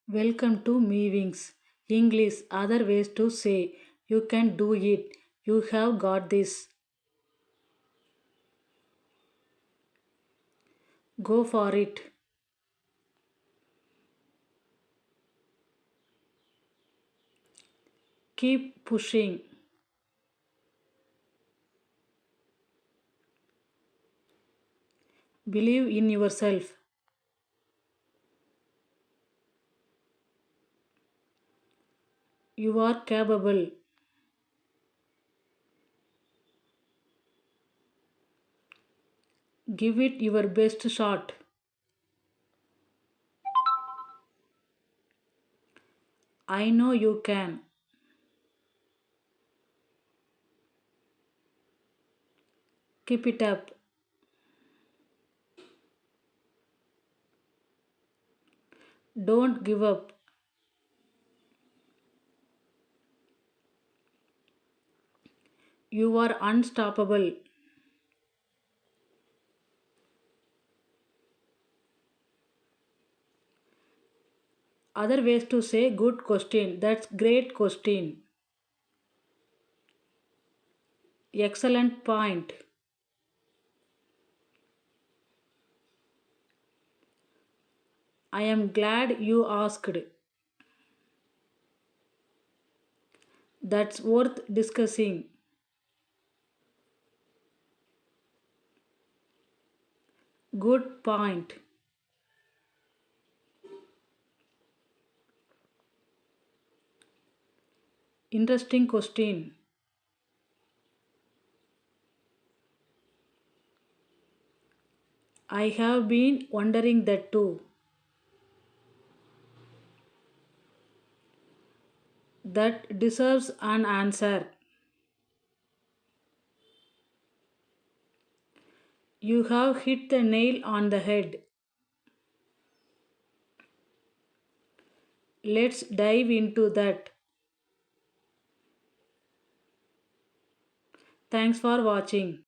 Welcome to Meetings. English, other ways to say, you can do it. You have got this. Go for it. Keep pushing. Believe in yourself. You are capable. Give it your best shot. I know you can. Keep it up. Don't give up. You are unstoppable. Other ways to say good question. That's great question. Excellent point. I am glad you asked. That's worth discussing. Good point. Interesting question. I have been wondering that too. That deserves an answer. You have hit the nail on the head. Let's dive into that. Thanks for watching.